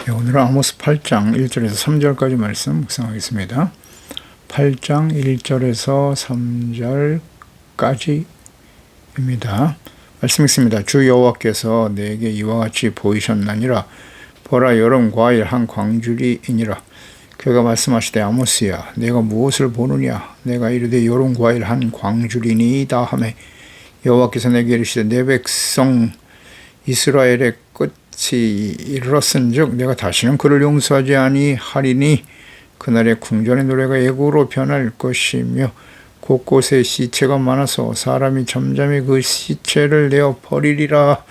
네, 오늘은 아모스 8장 1절에서 3절까지 말씀 묵상하겠습니다. 8장 1절에서 3절까지입니다. 말씀 읽습니다. 주 여호와께서 내게 이와 같이 보이셨나니라. 보라, 여름 과일 한 광주리이니라. 그가 말씀하시되, 아모스야, 내가 무엇을 보느냐? 내가 이르되 여름 과일 한 광주리니이다 하매, 여호와께서 내게 이르시되, 내 백성 이스라엘의 끝이 이르렀은즉 내가 다시는 그를 용서하지 아니하리니 그날의 궁전의 노래가 예고로 변할 것이며 곳곳에 시체가 많아서 사람이 잠잠히 그 시체를 내어 버리리라.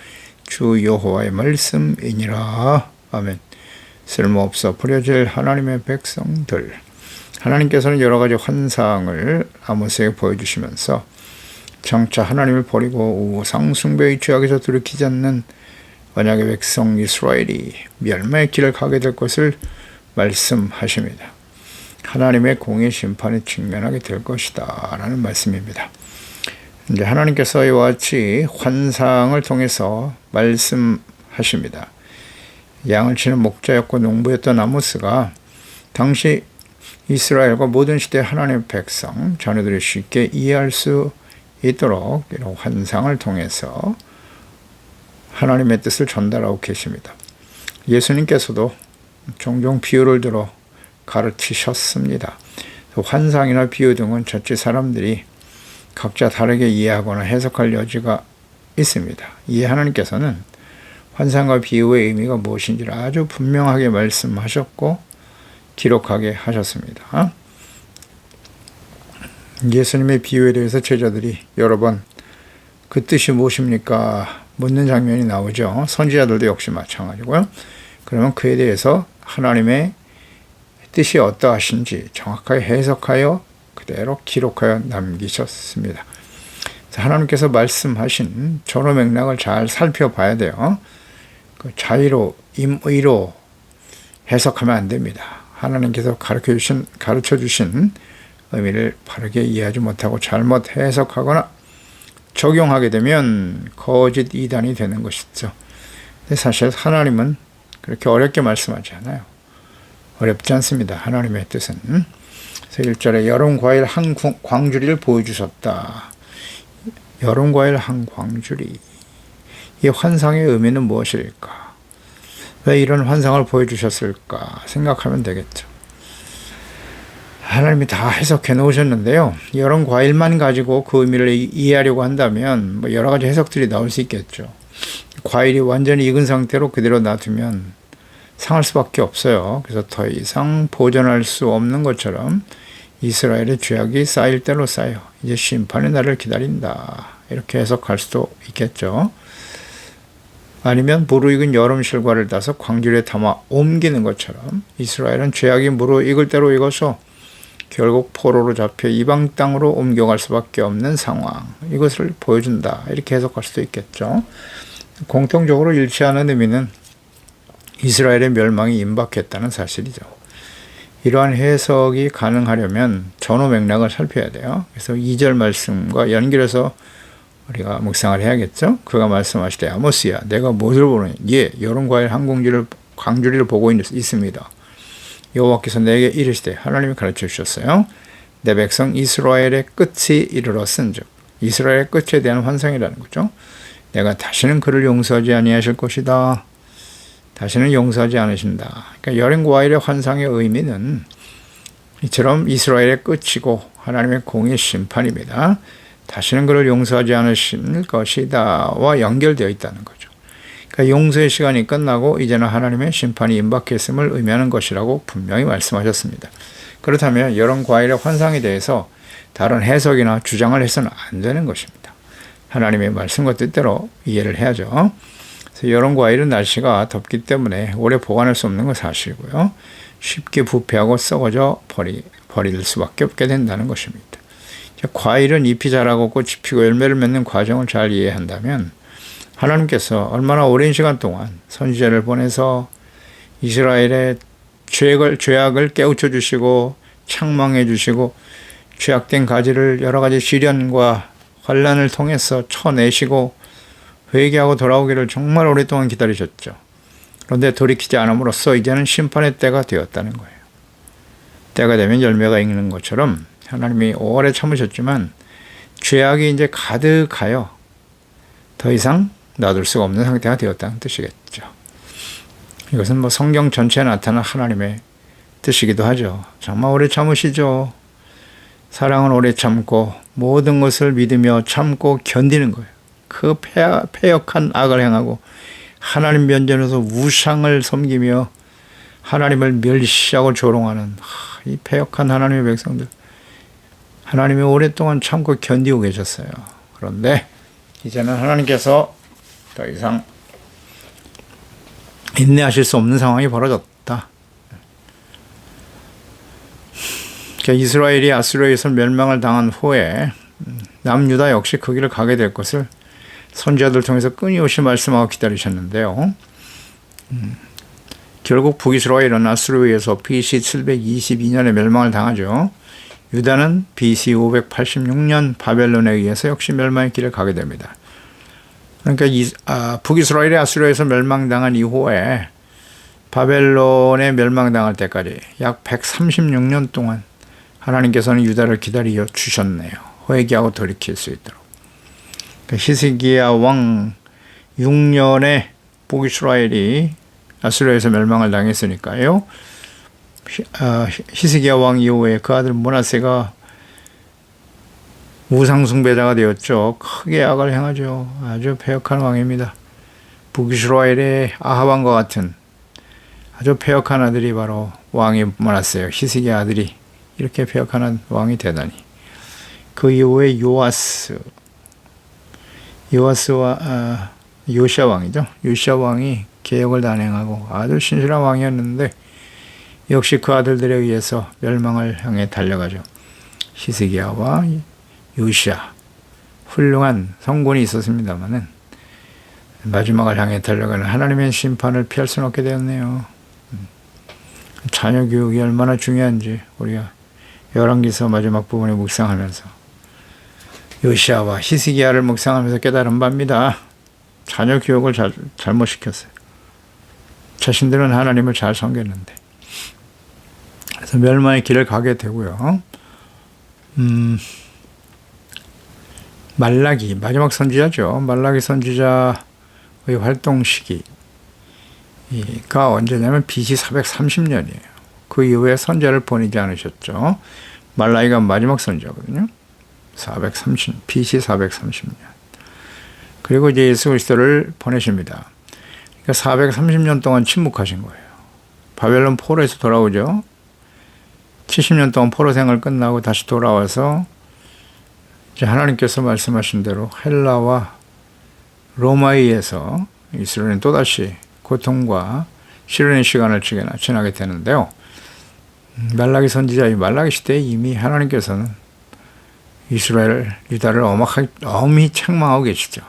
주 여호와의 말씀이니라. 아멘. 쓸모없어 버려질 하나님의 백성들. 하나님께서는 여러 가지 환상을 아모스에게 보여주시면서 장차 하나님을 버리고 우상 숭배의 죄악에서 돌이키지 않는 언약의 백성 이스라엘이 멸망의 길을 가게 될 것을 말씀하십니다. 하나님의 공의 심판에 직면하게 될 것이다 라는 말씀입니다. 이제 하나님께서 이와 같이 환상을 통해서 말씀하십니다. 양을 치는 목자였고 농부였던 아모스가 당시 이스라엘과 모든 시대 하나님의 백성 자녀들이 쉽게 이해할 수 있도록 이런 환상을 통해서 하나님의 뜻을 전달하고 계십니다. 예수님께서도 종종 비유를 들어 가르치셨습니다. 환상이나 비유 등은 자칫 사람들이 각자 다르게 이해하거나 해석할 여지가 있습니다. 이에 하나님께서는 환상과 비유의 의미가 무엇인지를 아주 분명하게 말씀하셨고 기록하게 하셨습니다. 예수님의 비유에 대해서 제자들이 여러 번 그 뜻이 무엇입니까? 묻는 장면이 나오죠. 선지자들도 역시 마찬가지고요. 그러면 그에 대해서 하나님의 뜻이 어떠하신지 정확하게 해석하여 그대로 기록하여 남기셨습니다. 하나님께서 말씀하신 전후 맥락을 잘 살펴봐야 돼요. 그 자의로, 임의로 해석하면 안 됩니다. 하나님께서 가르쳐 주신 의미를 바르게 이해하지 못하고 잘못 해석하거나 적용하게 되면 거짓 이단이 되는 것이죠. 근데 사실 하나님은 그렇게 어렵게 말씀하지 않아요. 어렵지 않습니다. 하나님의 뜻은. 그래서 1절에 여름 과일 한 광주리를 보여주셨다. 여름 과일 한 광주리. 이 환상의 의미는 무엇일까? 왜 이런 환상을 보여주셨을까 생각하면 되겠죠. 하나님이 다 해석해 놓으셨는데요. 여러 과일만 가지고 그 의미를 이해하려고 한다면 여러 가지 해석들이 나올 수 있겠죠. 과일이 완전히 익은 상태로 그대로 놔두면 상할 수밖에 없어요. 그래서 더 이상 보존할 수 없는 것처럼 이스라엘의 죄악이 쌓일 대로 쌓여 이제 심판의 날을 기다린다. 이렇게 해석할 수도 있겠죠. 아니면 무르익은 여름 실과를 따서 광주리에 담아 옮기는 것처럼 이스라엘은 죄악이 무르익을 대로 익어서 결국 포로로 잡혀 이방 땅으로 옮겨갈 수밖에 없는 상황, 이것을 보여준다. 이렇게 해석할 수도 있겠죠. 공통적으로 일치하는 의미는 이스라엘의 멸망이 임박했다는 사실이죠. 이러한 해석이 가능하려면 전후 맥락을 살펴야 돼요. 그래서 2절 말씀과 연결해서 우리가 묵상을 해야겠죠. 그가 말씀하시되, 아모스야, 내가 무엇을 보느냐? 예, 여름 과일 한 광주리를 보고 있습니다. 여호와께서 내게 이르시되, 하나님이 가르쳐 주셨어요. 내 백성 이스라엘의 끝이 이르렀은즉, 이스라엘의 끝에 대한 환상이라는 거죠. 내가 다시는 그를 용서하지 아니하실 것이다. 다시는 용서하지 않으신다. 그러니까 여름 과일의 환상의 의미는 이처럼 이스라엘의 끝이고 하나님의 공의 심판입니다. 다시는 그를 용서하지 않으실 것이다와 연결되어 있다는 거죠. 그러니까 용서의 시간이 끝나고 이제는 하나님의 심판이 임박했음을 의미하는 것이라고 분명히 말씀하셨습니다. 그렇다면 여름 과일의 환상에 대해서 다른 해석이나 주장을 해서는 안 되는 것입니다. 하나님의 말씀과 뜻대로 이해를 해야죠. 그래서 여름 과일은 날씨가 덥기 때문에 오래 보관할 수 없는 건 사실이고요. 쉽게 부패하고 썩어져 버릴 수밖에 없게 된다는 것입니다. 과일은 잎이 자라고 꽃이 피고 열매를 맺는 과정을 잘 이해한다면 하나님께서 얼마나 오랜 시간 동안 선지자를 보내서 이스라엘의 죄악을 깨우쳐 주시고 책망해 주시고 죄악된 가지를 여러 가지 시련과 환난을 통해서 쳐내시고 회개하고 돌아오기를 정말 오랫동안 기다리셨죠. 그런데 돌이키지 않음으로써 이제는 심판의 때가 되었다는 거예요. 때가 되면 열매가 익는 것처럼 하나님이 오래 참으셨지만 죄악이 이제 가득하여 더 이상 놔둘 수가 없는 상태가 되었다는 뜻이겠죠. 이것은 뭐 성경 전체에 나타난 하나님의 뜻이기도 하죠. 정말 오래 참으시죠. 사랑은 오래 참고 모든 것을 믿으며 참고 견디는 거예요. 그 패역한 악을 행하고 하나님 면전에서 우상을 섬기며 하나님을 멸시하고 조롱하는 이 패역한 하나님의 백성들, 하나님이 오랫동안 참고 견디고 계셨어요. 그런데 이제는 하나님께서 더 이상 인내하실 수 없는 상황이 벌어졌다. 이스라엘이 아수르에서 멸망을 당한 후에 남유다 역시 그 길을 가게 될 것을 선지자들 통해서 끊임없이 말씀하고 기다리셨는데요. 결국 북이스라엘은 아수르에 의해서 BC 722년에 멸망을 당하죠. 유다는 BC 586년 바벨론에 의해서 역시 멸망의 길을 가게 됩니다. 그러니까 북이스라엘이 아수르에서 멸망당한 이후에 바벨론에 멸망당할 때까지 약 136년 동안 하나님께서는 유다를 기다려 주셨네요. 회개하고 돌이킬 수 있도록. 히스기야 왕 6년에 북이스라엘이 아수르에서 멸망을 당했으니까요. 히스기야 왕 이후에 그 아들 므낫세가 우상숭배자가 되었죠. 크게 악을 행하죠. 아주 패역한 왕입니다. 북이스라엘의 아합 왕과 같은 아주 패역한 아들이 바로 왕이 므낫세예요. 히스기야 아들이 이렇게 패역한 왕이 되다니. 그 이후에 요아스와 요시야 왕이죠. 요시야 왕이 개혁을 단행하고 아주 신실한 왕이었는데 역시 그 아들들에 의해서 멸망을 향해 달려가죠. 히스기야와 요시야 훌륭한 성군이 있었습니다만은 마지막을 향해 달려가는 하나님의 심판을 피할 수는 없게 되었네요. 자녀 교육이 얼마나 중요한지 우리가 열왕기서 마지막 부분에 묵상하면서 요시야와 히스기야를 묵상하면서 깨달은 바입니다. 자녀 교육을 잘못 시켰어요. 자신들은 하나님을 잘 섬겼는데. 그래서 멸망의 길을 가게 되고요. 말라기, 마지막 선지자죠. 말라기 선지자의 활동 시기가 언제냐면 BC 430년이에요. 그 이후에 선지자를 보내지 않으셨죠. 말라기가 마지막 선지자거든요. BC 430년. 그리고 이제 예수 그리스도를 보내십니다. 그러니까 430년 동안 침묵하신 거예요. 바벨론 포로에서 돌아오죠. 70년 동안 포로 생활 끝나고 다시 돌아와서 이제 하나님께서 말씀하신 대로 헬라와 로마에 의해서 이스라엘은 또다시 고통과 시련의 시간을 지나게 되는데요. 말라기 선지자 이 말라기 시대에 이미 하나님께서는 이스라엘, 유다를 엄히 책망하고 계시죠.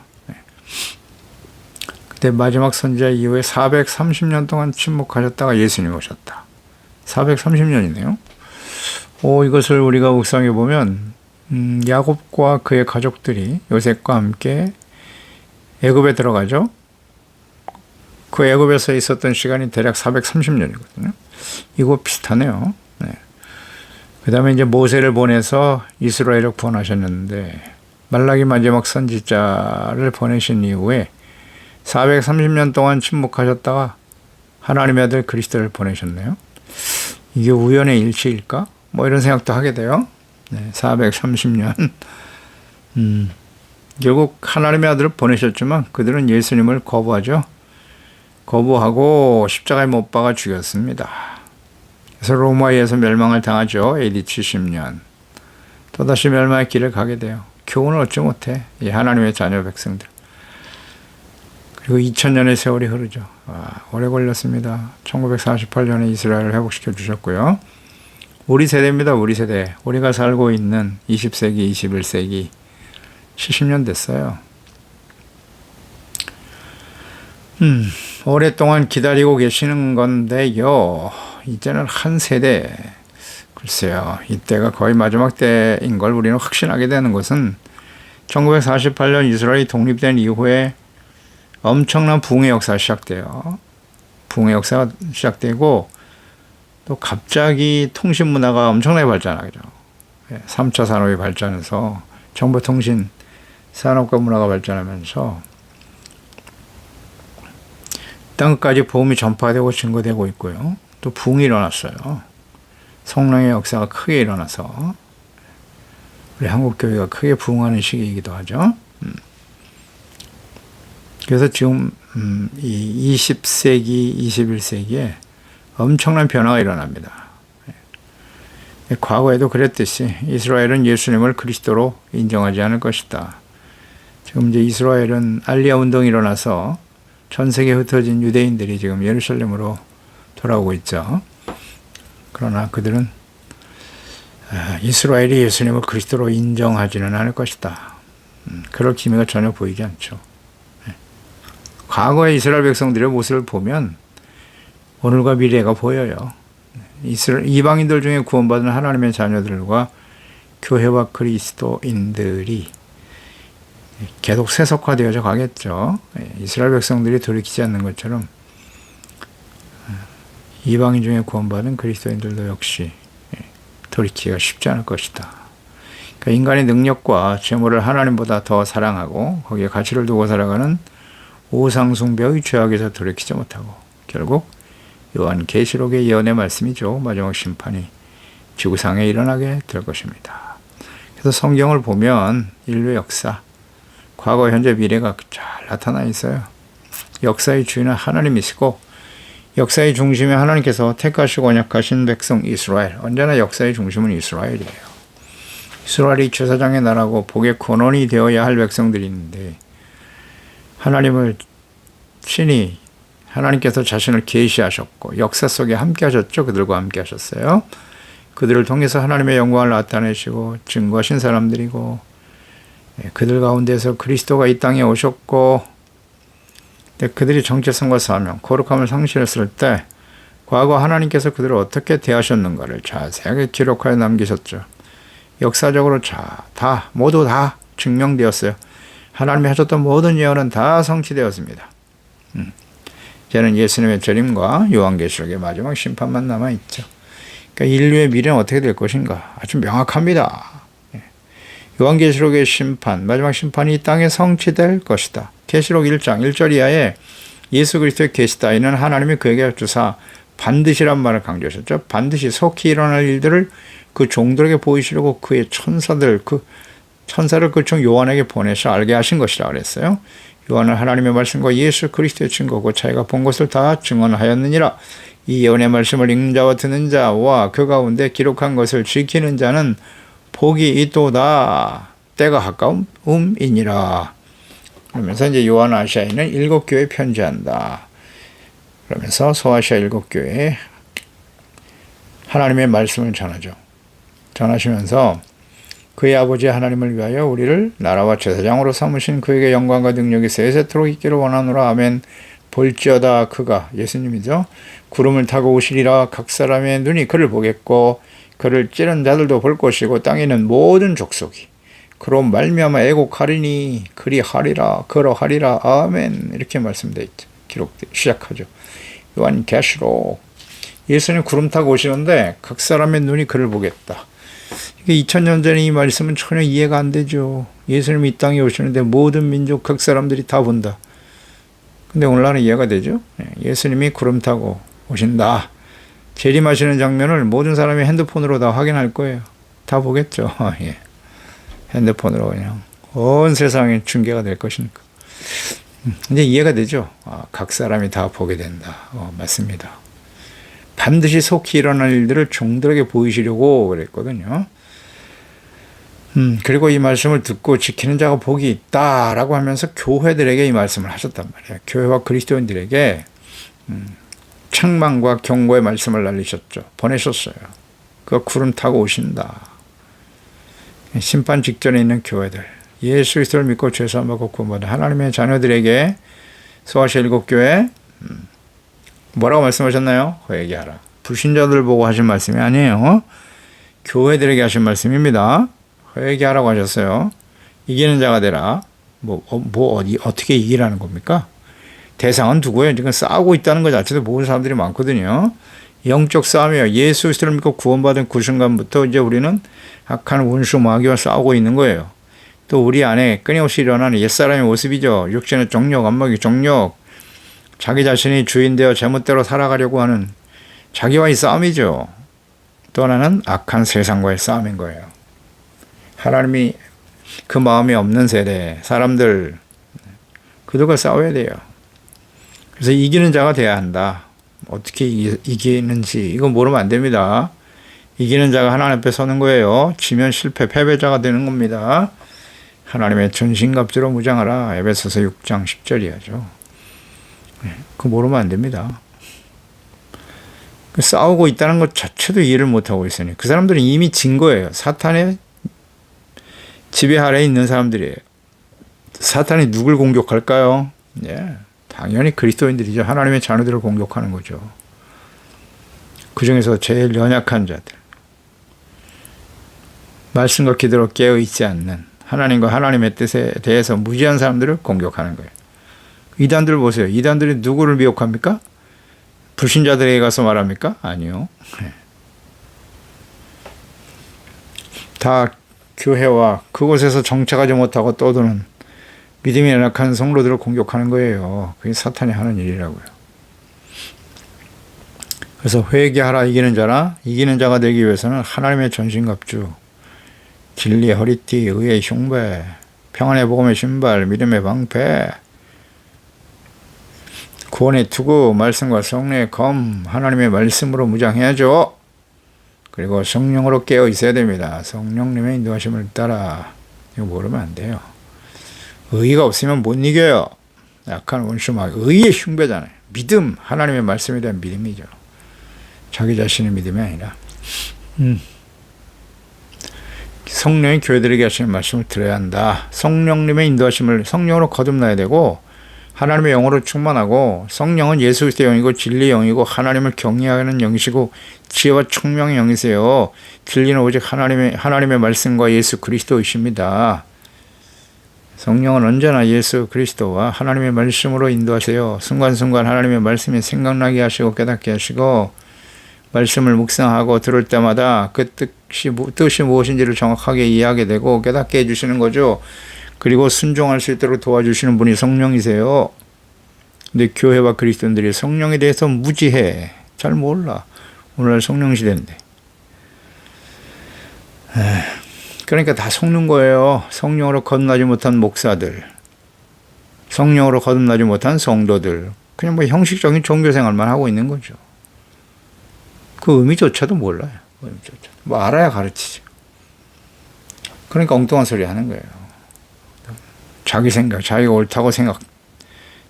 그때 마지막 선지자 이후에 430년 동안 침묵하셨다가 예수님 오셨다. 430년이네요. 이것을 우리가 묵상해 보면 야곱과 그의 가족들이 요셉과 함께 애굽에 들어가죠. 그 애굽에서 있었던 시간이 대략 430년이거든요. 이거 비슷하네요. 네. 그 다음에 이제 모세를 보내서 이스라엘을 구원하셨는데 말라기 마지막 선지자를 보내신 이후에 430년 동안 침묵하셨다가 하나님의 아들 그리스도를 보내셨네요. 이게 우연의 일치일까? 뭐 이런 생각도 하게 돼요. 네, 430년. 결국 하나님의 아들을 보내셨지만 그들은 예수님을 거부하죠. 거부하고 십자가에 못 박아 죽였습니다. 그래서 로마에서 멸망을 당하죠. AD 70년. 또다시 멸망의 길을 가게 돼요. 교훈을 얻지 못해. 이 하나님의 자녀 백성들. 그리고 2000년의 세월이 흐르죠. 오래 걸렸습니다. 1948년에 이스라엘을 회복시켜 주셨고요. 우리 세대입니다. 우리 세대. 우리가 살고 있는 20세기, 21세기 70년 됐어요. 오랫동안 기다리고 계시는 건데요. 이제는 한 세대, 글쎄요. 이때가 거의 마지막 때인 걸 우리는 확신하게 되는 것은 1948년 이스라엘이 독립된 이후에 엄청난 부흥의 역사가 시작돼요. 부흥의 역사가 시작되고 또 갑자기 통신 문화가 엄청나게 발전하죠. 3차 산업이 발전해서 정보통신 산업과 문화가 발전하면서 땅끝까지 복음이 전파되고 증거되고 있고요. 또 부흥이 일어났어요. 성령의 역사가 크게 일어나서 우리 한국교회가 크게 부흥하는 시기이기도 하죠. 그래서 지금 이 20세기, 21세기에 엄청난 변화가 일어납니다. 과거에도 그랬듯이 이스라엘은 예수님을 그리스도로 인정하지 않을 것이다. 지금 이제 이스라엘은 알리아 운동이 일어나서 전 세계에 흩어진 유대인들이 지금 예루살렘으로 돌아오고 있죠. 그러나 그들은 이스라엘이 예수님을 그리스도로 인정하지는 않을 것이다. 그럴 기미가 전혀 보이지 않죠. 과거의 이스라엘 백성들의 모습을 보면 오늘과 미래가 보여요. 이방인들 중에 구원받은 하나님의 자녀들과 교회와 그리스도인들이 계속 세속화되어져 가겠죠. 이스라엘 백성들이 돌이키지 않는 것처럼 이방인 중에 구원받은 그리스도인들도 역시 돌이키기가 쉽지 않을 것이다. 그러니까 인간의 능력과 재물을 하나님보다 더 사랑하고 거기에 가치를 두고 살아가는 우상숭배의 죄악에서 돌이키지 못하고 결국 요한계시록의 예언의 말씀이죠. 마지막 심판이 지구상에 일어나게 될 것입니다. 그래서 성경을 보면 인류의 역사, 과거, 현재, 미래가 잘 나타나 있어요. 역사의 주인은 하나님이시고 역사의 중심에 하나님께서 택하시고 언약하신 백성 이스라엘, 언제나 역사의 중심은 이스라엘이에요. 이스라엘이 제사장의 나라고 복의 근원이 되어야 할 백성들이 있는데 하나님을 친히 하나님께서 자신을 계시하셨고 역사 속에 함께 하셨죠. 그들과 함께 하셨어요. 그들을 통해서 하나님의 영광을 나타내시고 증거하신 사람들이고 그들 가운데서 그리스도가 이 땅에 오셨고 그들이 정체성과 사명, 거룩함을 상실했을 때 과거 하나님께서 그들을 어떻게 대하셨는가를 자세하게 기록하여 남기셨죠. 역사적으로 모두 다 증명되었어요. 하나님이 하셨던 모든 예언은 다 성취되었습니다. 이제는 예수님의 재림과 요한계시록의 마지막 심판만 남아있죠. 그러니까 인류의 미래는 어떻게 될 것인가 아주 명확합니다. 요한계시록의 심판, 마지막 심판이 이 땅에 성취될 것이다. 계시록 1장 1절 이하에 예수 그리스도의 계시다. 이는 하나님이 그에게 주사 반드시란 말을 강조하셨죠. 반드시 속히 일어날 일들을 그 종들에게 보이시려고 그의 천사를 그 종 요한에게 보내서 알게 하신 것이라 그랬어요. 요한은 하나님의 말씀과 예수 그리스도의 증거고 자기가 본 것을 다 증언하였느니라. 이 예언의 말씀을 읽는 자와 듣는 자와 그 가운데 기록한 것을 지키는 자는 복이 있도다. 때가 가까움이니라. 그러면서 이제 요한 아시아에 있는 7교회에 편지한다. 그러면서 소아시아 7교회에 하나님의 말씀을 전하죠. 전하시면서 그의 아버지 하나님을 위하여 우리를 나라와 제사장으로 삼으신 그에게 영광과 능력이 세세토록 있기를 원하노라. 아멘. 볼지어다 그가 예수님이죠. 구름을 타고 오시리라. 각 사람의 눈이 그를 보겠고 그를 찌른 자들도 볼 것이고 땅에 있는 모든 족속이 그로 말미암아 애곡하리니 그리하리라 그러하리라. 아멘. 이렇게 말씀되어 있죠. 시작하죠. 요한계시록. 예수님 구름 타고 오시는데 각 사람의 눈이 그를 보겠다. 이게 2000년 전에 이 말씀은 전혀 이해가 안 되죠. 예수님이 이 땅에 오시는데 모든 민족 각 사람들이 다 본다. 근데 오늘날은 이해가 되죠. 예수님이 구름 타고 오신다. 재림하시는 장면을 모든 사람이 핸드폰으로 다 확인할 거예요. 다 보겠죠. 예. 핸드폰으로 그냥 온 세상에 중계가 될 것이니까. 이제 이해가 되죠. 각 사람이 다 보게 된다. 맞습니다. 반드시 속히 일어날 일들을 종들에게 보이시려고 그랬거든요. 그리고 이 말씀을 듣고 지키는 자가 복이 있다라고 하면서 교회들에게 이 말씀을 하셨단 말이에요. 교회와 그리스도인들에게 책망과 경고의 말씀을 날리셨죠. 보내셨어요. 그가 구름 타고 오신다. 심판 직전에 있는 교회들, 예수 그리스도를 믿고 죄사함 받고 구원받은 하나님의 자녀들에게 소아시아 7교회 뭐라고 말씀하셨나요? 회개하라. 불신자들 보고 하신 말씀이 아니에요. 교회들에게 하신 말씀입니다. 회개하라고 하셨어요. 이기는 자가 되라. 어떻게 이기라는 겁니까? 대상은 누구예요? 지금 싸우고 있다는 것 자체도 모르는 사람들이 많거든요. 영적 싸움이에요. 예수 그리스도를 믿고 구원받은 그 순간부터 이제 우리는 악한 원수 마귀와 싸우고 있는 거예요. 또 우리 안에 끊임없이 일어나는 옛사람의 모습이죠. 육신의 정욕, 안목의 정욕, 자기 자신이 주인되어 제멋대로 살아가려고 하는 자기와의 싸움이죠. 또 하나는 악한 세상과의 싸움인 거예요. 하나님이 그 마음이 없는 세대, 사람들, 그들과 싸워야 돼요. 그래서 이기는 자가 돼야 한다. 어떻게 이기는지 이거 모르면 안 됩니다. 이기는 자가 하나님 앞에 서는 거예요. 지면 실패, 패배자가 되는 겁니다. 하나님의 전신갑주로 무장하라. 에베소서 6장 10절이야죠. 그거 모르면 안 됩니다. 싸우고 있다는 것 자체도 이해를 못하고 있으니 그 사람들은 이미 진 거예요. 사탄의 지배 아래에 있는 사람들이에요. 사탄이 누굴 공격할까요? 당연히 그리스도인들이죠. 하나님의 자녀들을 공격하는 거죠. 그 중에서 제일 연약한 자들, 말씀과 기도로 깨어있지 않는 하나님과 하나님의 뜻에 대해서 무지한 사람들을 공격하는 거예요. 이단들 보세요. 이단들이 누구를 미혹합니까? 불신자들에게 가서 말합니까? 아니요. 다 교회와 그곳에서 정착하지 못하고 떠도는 믿음이 연약한 성도들을 공격하는 거예요. 그게 사탄이 하는 일이라고요. 그래서 회개하라 이기는 자라. 이기는 자가 되기 위해서는 하나님의 전신갑주, 진리의 허리띠, 의의 흉배, 평안의 복음의 신발, 믿음의 방패, 구원의 투구, 말씀과 성령의 검, 하나님의 말씀으로 무장해야죠. 그리고 성령으로 깨어 있어야 됩니다. 성령님의 인도하심을 따라. 이거 모르면 안 돼요. 의의가 없으면 못 이겨요. 약한 원수막 의의 흉배잖아요. 믿음, 하나님의 말씀에 대한 믿음이죠. 자기 자신의 믿음이 아니라. 성령이 교회들에게 하시는 말씀을 들어야 한다. 성령님의 인도하심을 성령으로 거듭나야 되고 하나님의 영으로 충만하고 성령은 예수 그리스도의 영이고 진리의 영이고 하나님을 경외하는 영이시고 지혜와 총명의 영이세요. 진리는 오직 하나님의 말씀과 예수 그리스도이십니다. 성령은 언제나 예수 그리스도와 하나님의 말씀으로 인도하세요. 순간순간 하나님의 말씀이 생각나게 하시고 깨닫게 하시고 말씀을 묵상하고 들을 때마다 그 뜻이 무엇인지를 정확하게 이해하게 되고 깨닫게 해주시는 거죠. 그리고 순종할 수 있도록 도와주시는 분이 성령이세요. 근데 교회와 그리스도인들이 성령에 대해서 무지해. 잘 몰라. 오늘날 성령 시대인데. 그러니까 다 속는 거예요. 성령으로 거듭나지 못한 목사들, 성령으로 거듭나지 못한 성도들, 그냥 뭐 형식적인 종교생활만 하고 있는 거죠. 그 의미조차도 몰라요. 의미조차. 뭐 알아야 가르치죠. 그러니까 엉뚱한 소리 하는 거예요. 자기 생각, 자기가 옳다고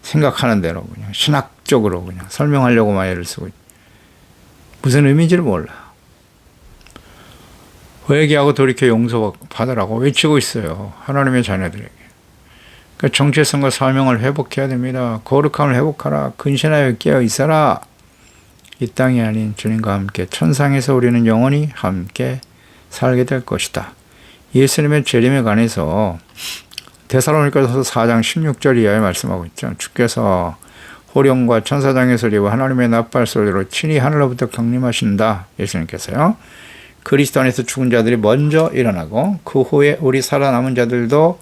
생각하는 대로 그냥 신학적으로 그냥 설명하려고만 애를 쓰고 무슨 의미인지를 몰라. 회개하고 돌이켜 용서받으라고 외치고 있어요. 하나님의 자녀들에게. 그러니까 정체성과 사명을 회복해야 됩니다. 거룩함을 회복하라. 근신하여 깨어 있어라. 이 땅이 아닌 주님과 함께 천상에서 우리는 영원히 함께 살게 될 것이다. 예수님의 재림에 관해서 데살로니가서 4장 16절 이하에 말씀하고 있죠. 주께서 호령과 천사장의 소리와 하나님의 나팔 소리로 친히 하늘로부터 강림하신다. 예수님께서요. 그리스도 안에서 죽은 자들이 먼저 일어나고 그 후에 우리 살아남은 자들도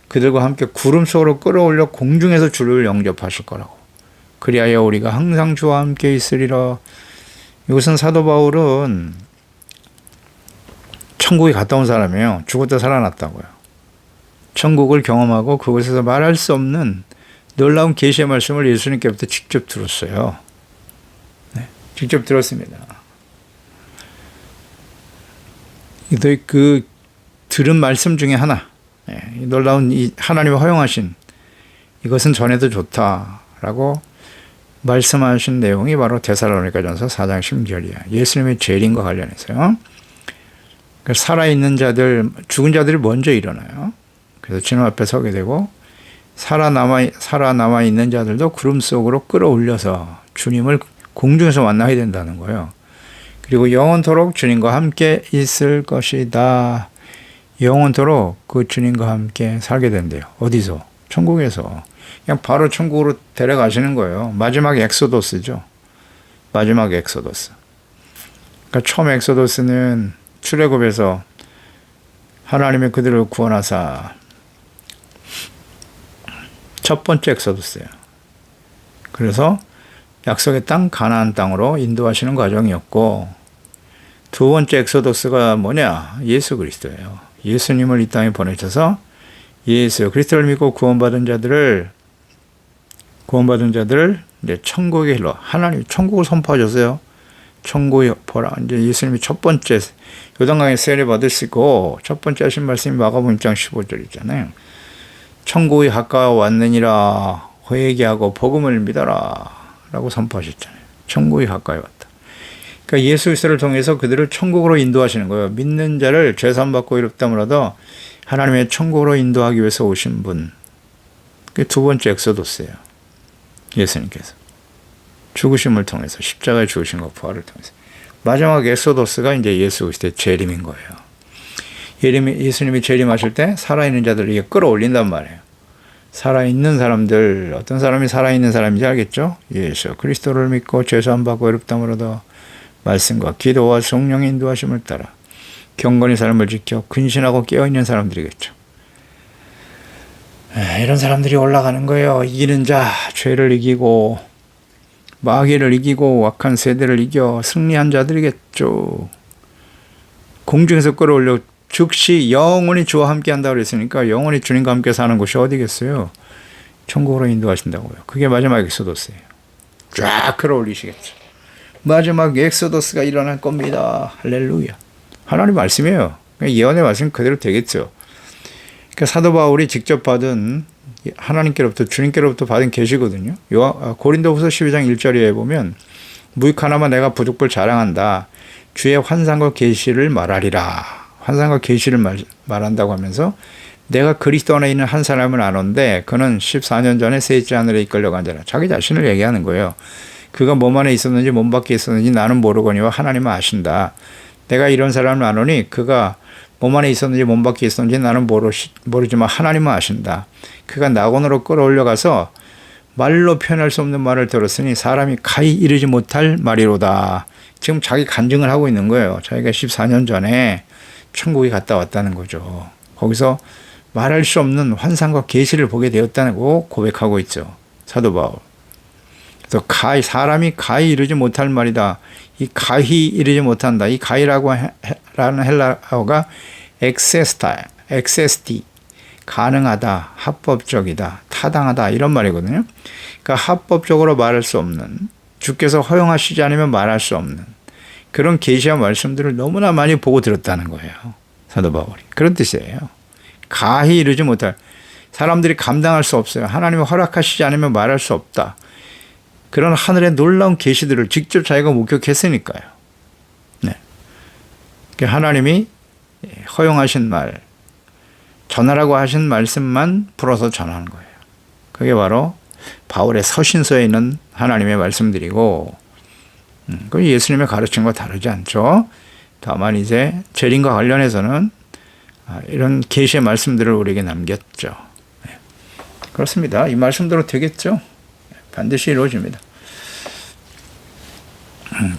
그들과 함께 구름 속으로 끌어올려 공중에서 주를 영접하실 거라고. 그리하여 우리가 항상 주와 함께 있으리라. 이것은 사도 바울은 천국에 갔다 온 사람이에요. 죽었다 살아났다고요. 천국을 경험하고 그곳에서 말할 수 없는 놀라운 계시의 말씀을 예수님께부터 직접 들었어요. 네, 직접 들었습니다. 그 들은 말씀 중에 하나, 놀라운 이 하나님이 허용하신 이것은 전해도 좋다라고 말씀하신 내용이 바로 데살로니가전서 4장 10절이야. 예수님의 재림과 관련해서요. 살아있는 자들, 죽은 자들이 먼저 일어나요. 그래서 주님 앞에 서게 되고 살아남아 있는 자들도 구름 속으로 끌어올려서 주님을 공중에서 만나게 된다는 거예요. 그리고 영원토록 주님과 함께 있을 것이다. 영원토록 그 주님과 함께 살게 된대요. 어디서? 천국에서. 그냥 바로 천국으로 데려가시는 거예요. 마지막 엑소더스죠. 마지막 엑소더스. 그러니까 처음 엑소더스는 출애굽에서 하나님의 그들을 구원하사 첫 번째 엑소더스예요. 그래서 약속의 땅 가나안 땅으로 인도하시는 과정이었고, 두 번째 엑소더스가 뭐냐? 예수 그리스도예요. 예수님을 이 땅에 보내셔서 예수 그리스도를 믿고 구원받은 자들을 이제 천국에 일러 하나님이 천국을 선포하셨어요. 천국에 보라. 이제 예수님이 첫 번째 요단강에 세례 받으시고 첫 번째 하신 말씀이 마가복음 6장 15절이잖아요. 천국이 가까워 왔느니라 회개하고 복음을 믿어라 라고 선포하셨잖아요. 천국이 가까이 왔다. 그러니까 예수 그리스도를 통해서 그들을 천국으로 인도하시는 거예요. 믿는 자를 죄산받고 이롭다물 얻어 하나님의 천국으로 인도하기 위해서 오신 분. 그게 두 번째 엑소더스예요. 예수님께서 죽으심을 통해서 십자가에 죽으신 것 부활을 통해서 마지막 엑소더스가 이제 예수 그리스도의 재림인 거예요. 예수님이 재림하실 때 살아있는 자들을 이게 끌어올린단 말이에요. 살아있는 사람들, 어떤 사람이 살아있는 사람인지 알겠죠? 예수 그리스도를 믿고 죄사함받고 의롭다함을 얻어 말씀과 기도와 성령의 인도하심을 따라 경건히 삶을 지켜 근신하고 깨어있는 사람들이겠죠. 이런 사람들이 올라가는 거예요. 이기는 자, 죄를 이기고 마귀를 이기고 악한 세대를 이겨 승리한 자들이겠죠. 공중에서 끌어올려 즉시 영원히 주와 함께 한다고 그랬으니까 영원히 주님과 함께 사는 곳이 어디겠어요? 천국으로 인도하신다고요. 그게 마지막 엑소더스예요. 쫙 끌어올리시겠죠. 마지막 엑소더스가 일어날 겁니다. 할렐루야. 하나님 말씀이에요. 예언의 말씀 그대로 되겠죠. 그러니까 사도 바울이 직접 받은 하나님께로부터 주님께로부터 받은 계시거든요. 고린도후서 12장 1절에 보면 무익 하나만 내가 부족불 자랑한다. 주의 환상과 계시를 말하리라. 환상과 계시를 말한다고 하면서 내가 그리스도 안에 있는 한 사람을 아는데 그는 14년 전에 셋째 하늘에 이끌려간 자라. 자기 자신을 얘기하는 거예요. 그가 몸 안에 있었는지 몸 밖에 있었는지 나는 모르거니와 하나님은 아신다. 내가 이런 사람을 아노니 그가 몸 안에 있었는지 몸 밖에 있었는지 나는 모르지만 하나님은 아신다. 그가 낙원으로 끌어올려가서 말로 표현할 수 없는 말을 들었으니 사람이 가히 이르지 못할 말이로다. 지금 자기 간증을 하고 있는 거예요. 자기가 14년 전에 천국에 갔다 왔다는 거죠. 거기서 말할 수 없는 환상과 계시를 보게 되었다고 고백하고 있죠. 사도 바울. 그래서 사람이 가히 이르지 못할 말이다. 이 가히 이르지 못한다. 이 가히라고 라는 헬라어가 엑세스티, 가능하다, 합법적이다, 타당하다 이런 말이거든요. 그러니까 합법적으로 말할 수 없는, 주께서 허용하시지 않으면 말할 수 없는 그런 계시와 말씀들을 너무나 많이 보고 들었다는 거예요. 사도 바울이. 그런 뜻이에요. 가히 이르지 못할, 사람들이 감당할 수 없어요. 하나님이 허락하시지 않으면 말할 수 없다. 그런 하늘의 놀라운 계시들을 직접 자기가 목격했으니까요. 네. 하나님이 허용하신 말, 전하라고 하신 말씀만 풀어서 전하는 거예요. 그게 바로 바울의 서신서에 있는 하나님의 말씀들이고, 그 예수님의 가르침과 다르지 않죠. 다만 이제 재림과 관련해서는 이런 계시의 말씀들을 우리에게 남겼죠. 네. 그렇습니다. 이 말씀대로 되겠죠. 반드시 이루어집니다.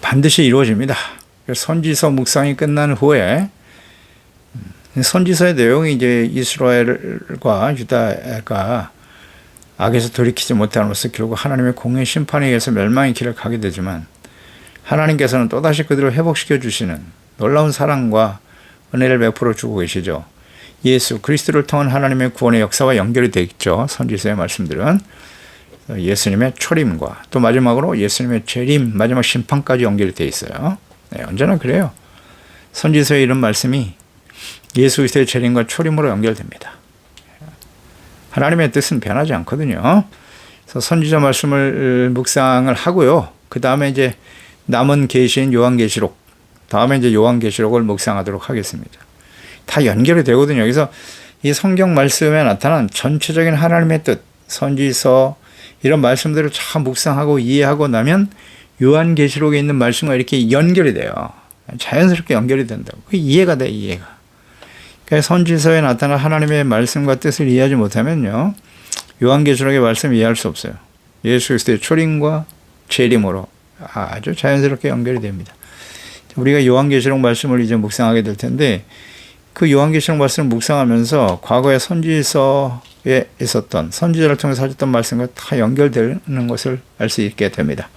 반드시 이루어집니다. 선지서 묵상이 끝난 후에 선지서의 내용이 이제 이스라엘과 유다가 악에서 돌이키지 못함으로써 결국 하나님의 공의 심판에 의해서 멸망의 길을 가게 되지만 하나님께서는 또다시 그들을 회복시켜 주시는 놀라운 사랑과 은혜를 베풀어 주고 계시죠. 예수 그리스도를 통한 하나님의 구원의 역사와 연결이 되어 있죠. 선지서의 말씀들은 예수님의 초림과 또 마지막으로 예수님의 재림, 마지막 심판까지 연결이 되어 있어요. 네, 언제나 그래요. 선지서의 이런 말씀이 예수 그리스도의 재림과 초림으로 연결됩니다. 하나님의 뜻은 변하지 않거든요. 그래서 선지자 말씀을 묵상을 하고요. 그 다음에 이제 남은 계시인 요한계시록, 다음에 이제 요한계시록을 묵상하도록 하겠습니다. 다 연결이 되거든요. 그래서 이 성경 말씀에 나타난 전체적인 하나님의 뜻, 선지서 이런 말씀들을 참 묵상하고 이해하고 나면 요한계시록에 있는 말씀과 이렇게 연결이 돼요. 자연스럽게 연결이 된다고. 그게 이해가 돼, 이해가. 그러니까 선지서에 나타난 하나님의 말씀과 뜻을 이해하지 못하면요, 요한계시록의 말씀 이해할 수 없어요. 예수 그리스도의 초림과 재림으로 아주 자연스럽게 연결이 됩니다. 우리가 요한계시록 말씀을 이제 묵상하게 될 텐데 그 요한계시록 말씀을 묵상하면서 과거의 선지서에 있었던 선지자를 통해서 하셨던 말씀과 다 연결되는 것을 알 수 있게 됩니다.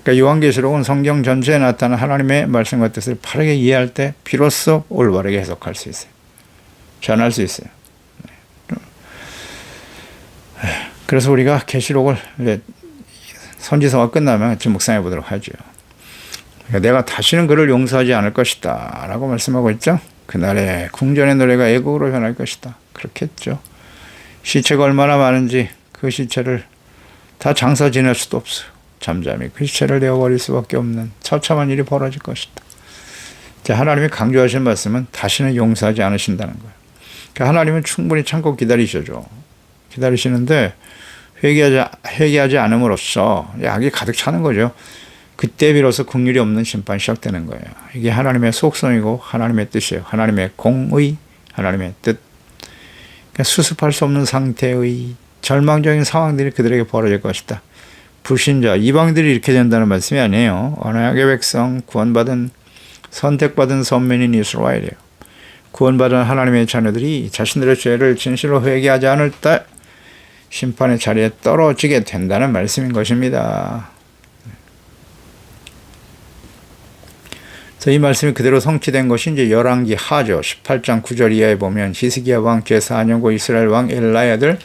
그러니까 요한계시록은 성경 전체에 나타난 하나님의 말씀과 뜻을 바르게 이해할 때 비로소 올바르게 해석할 수 있어요. 전할 수 있어요. 그래서 우리가 계시록을 선지서가 끝나면 지금 묵상해 보도록 하죠. 그러니까 내가 다시는 그를 용서하지 않을 것이다 라고 말씀하고 있죠. 그날에 궁전의 노래가 애곡으로 변할 것이다. 그렇겠죠. 시체가 얼마나 많은지 그 시체를 다 장사 지낼 수도 없어요. 잠잠히 그 시체를 내어버릴 수밖에 없는 처참한 일이 벌어질 것이다. 하나님이 강조하신 말씀은 다시는 용서하지 않으신다는 거예요. 그러니까 하나님은 충분히 참고 기다리시죠. 기다리시는데 회개하지 않음으로써 악이 가득 차는 거죠. 그때 비로소 긍휼이 없는 심판이 시작되는 거예요. 이게 하나님의 속성이고 하나님의 뜻이에요. 하나님의 공의, 하나님의 뜻. 그러니까 수습할 수 없는 상태의 절망적인 상황들이 그들에게 벌어질 것이다. 불신자, 이방들이 이렇게 된다는 말씀이 아니에요. 언약의 백성, 구원받은 선택받은 선민인 이스라엘이에요. 구원받은 하나님의 자녀들이 자신들의 죄를 진실로 회개하지 않을 때 심판의 자리에 떨어지게 된다는 말씀인 것입니다. 이 말씀이 그대로 성취된 것이 이제 열왕기 하죠. 18장 9절 이하에 보면 히스기야 왕 제4년고 이스라엘 왕 엘라의 아들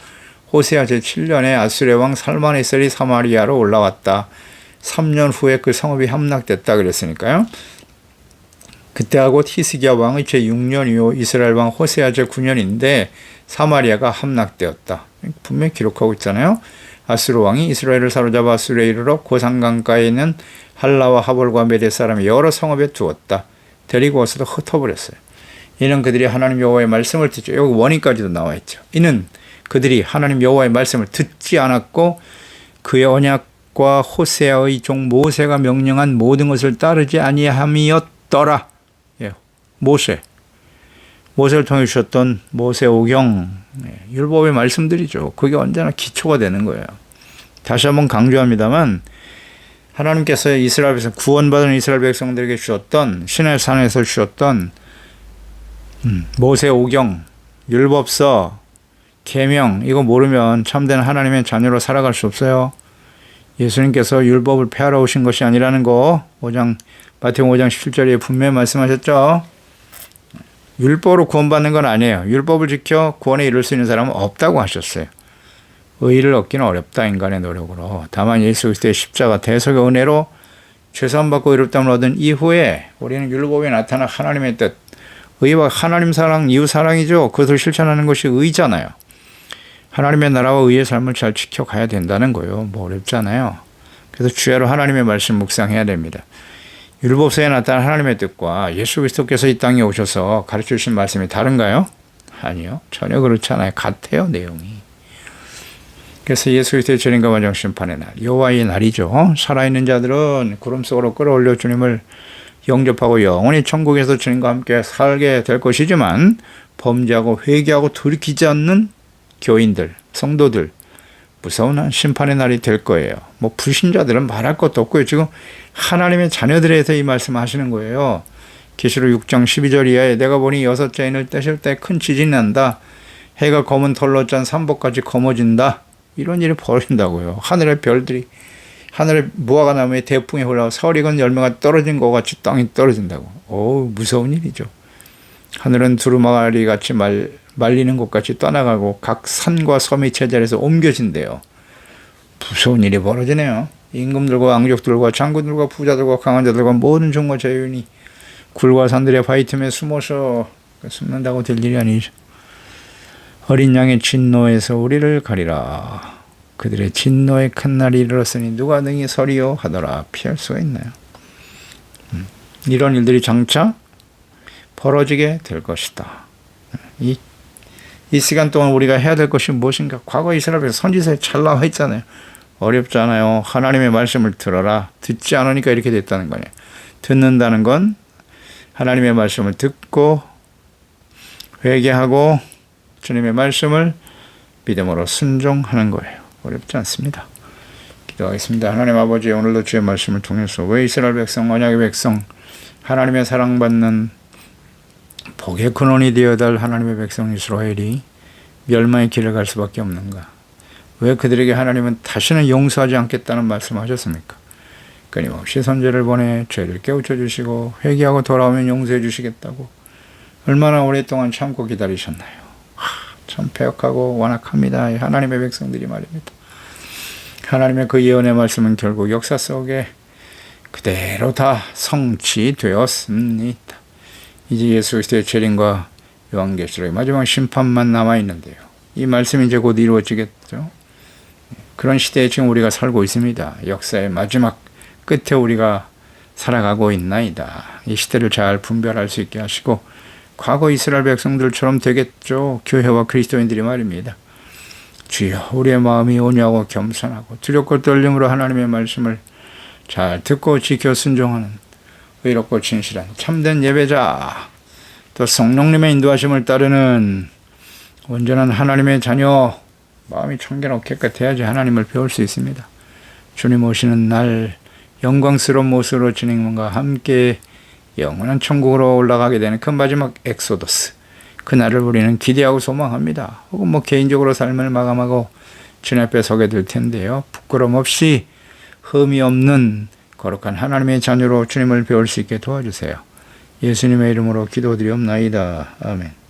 호세아 제7년에 아수르 왕 살마네셀이 사마리아로 올라왔다. 3년 후에 그 성읍이 함락됐다 그랬으니까요. 그때하고 히스기야 왕의 제6년 이후 이스라엘 왕 호세아 제9년인데 사마리아가 함락되었다. 분명히 기록하고 있잖아요. 아수르 왕이 이스라엘을 사로잡아 아수르에 이르러 고산강가에 있는 할라와 하볼과 메대 사람이 여러 성읍에 두었다. 데리고 와서도 흩어버렸어요. 이는 그들이 하나님 여호와의 말씀을 듣죠. 여기 원인까지도 나와 있죠. 이는 그들이 하나님 여호와의 말씀을 듣지 않았고 그의 언약과 호세아의 종 모세가 명령한 모든 것을 따르지 아니함이었더라. 예, 모세를 통해 주셨던 모세오경, 율법의 말씀들이죠. 그게 언제나 기초가 되는 거예요. 다시 한번 강조합니다만 하나님께서 이스라엘에서 구원받은 이스라엘 백성들에게 주셨던 시내산에서 주셨던 모세오경, 율법서, 계명 이거 모르면 참된 하나님의 자녀로 살아갈 수 없어요. 예수님께서 율법을 폐하러 오신 것이 아니라는 거 마태복음 5장 17절에 분명히 말씀하셨죠. 율법으로 구원받는 건 아니에요. 율법을 지켜 구원에 이룰 수 있는 사람은 없다고 하셨어요. 의의를 얻기는 어렵다 인간의 노력으로. 다만 예수 그리스도의 십자가 대속의 은혜로 죄사함받고 의롭다함을 얻은 이후에 우리는 율법에 나타난 하나님의 뜻, 의와 하나님 사랑, 이웃 사랑이죠. 그것을 실천하는 것이 의잖아요. 하나님의 나라와 의의 삶을 잘 지켜가야 된다는 거예요. 뭐 어렵잖아요. 그래서 주야로 하나님의 말씀 묵상해야 됩니다. 율법서에 나타난 하나님의 뜻과 예수 그리스도께서 이 땅에 오셔서 가르쳐 주신 말씀이 다른가요? 아니요. 전혀 그렇지 않아요. 같아요. 내용이. 그래서 예수 그리스도의 재림과 마지막 심판의 날, 여호와의 날이죠. 살아있는 자들은 구름 속으로 끌어올려 주님을 영접하고 영원히 천국에서 주님과 함께 살게 될 것이지만 범죄하고 회개하고 돌이키지 않는 교인들, 성도들 무서운 심판의 날이 될 거예요. 뭐 불신자들은 말할 것도 없고요. 지금 하나님의 자녀들에 대해서 이 말씀을 하시는 거예요. 계시록 6장 12절 이하에 내가 보니 6째 인을 떼실 때 큰 지진이 난다. 해가 검은 털로 짠 삼복같이 검어진다. 이런 일이 벌어진다고요. 하늘의 별들이 하늘의 무화과 나무에 대풍이 흘러서 설익은 열매가 떨어진 것 같이 땅이 떨어진다고. 오, 무서운 일이죠. 하늘은 두루마리 같이 말리는 것 같이 떠나가고 각 산과 섬이 제자리에서 옮겨진대요. 무서운 일이 벌어지네요. 임금들과 왕족들과 장군들과 부자들과 강한 자들과 모든 종과 자유인이 굴과 산들의 바위 틈에 숨어서 숨는다고 될 일이 아니죠. 어린 양의 진노에서 우리를 가리라. 그들의 진노의 큰 날이 이르렀으니 누가 능히 서리요 하더라. 피할 수가 있나요? 이런 일들이 장차 벌어지게 될 것이다. 이 시간 동안 우리가 해야 될 것이 무엇인가? 과거 이스라엘에서 선지서에 잘 나와 있잖아요. 어렵잖아요. 하나님의 말씀을 들어라. 듣지 않으니까 이렇게 됐다는 거예요. 듣는다는 건 하나님의 말씀을 듣고 회개하고 주님의 말씀을 믿음으로 순종하는 거예요. 어렵지 않습니다. 기도하겠습니다. 하나님 아버지, 오늘도 주의 말씀을 통해서 왜 이스라엘 백성, 언약의 백성, 하나님의 사랑받는 복의 근원이 되어달 하나님의 백성 이스라엘이 멸망의 길을 갈 수밖에 없는가? 왜 그들에게 하나님은 다시는 용서하지 않겠다는 말씀하셨습니까? 끊임없이 선제를 보내 죄를 깨우쳐 주시고 회개하고 돌아오면 용서해 주시겠다고 얼마나 오랫동안 참고 기다리셨나요? 참 배역하고 완악합니다. 하나님의 백성들이 말입니다. 하나님의 그 예언의 말씀은 결국 역사 속에 그대로 다 성취되었습니다. 이제 예수 그리스도의 재림과 요한계시록의 마지막 심판만 남아있는데요. 이 말씀이 이제 곧 이루어지겠죠. 그런 시대에 지금 우리가 살고 있습니다. 역사의 마지막 끝에 우리가 살아가고 있나이다. 이 시대를 잘 분별할 수 있게 하시고 과거 이스라엘 백성들처럼 되겠죠. 교회와 그리스도인들이 말입니다. 주여, 우리의 마음이 온유하고 겸손하고 두렵고 떨림으로 하나님의 말씀을 잘 듣고 지켜 순종하는 의롭고 진실한 참된 예배자, 또 성령님의 인도하심을 따르는 온전한 하나님의 자녀, 마음이 청결하고 깨끗해야지 하나님을 배울 수 있습니다. 주님 오시는 날 영광스러운 모습으로 주님과 함께 영원한 천국으로 올라가게 되는 그 마지막 엑소더스, 그날을 우리는 기대하고 소망합니다. 혹은 개인적으로 삶을 마감하고 주님 앞에 서게 될 텐데요. 부끄럼 없이 흠이 없는 거룩한 하나님의 자녀로 주님을 배울 수 있게 도와주세요. 예수님의 이름으로 기도드리옵나이다. 아멘.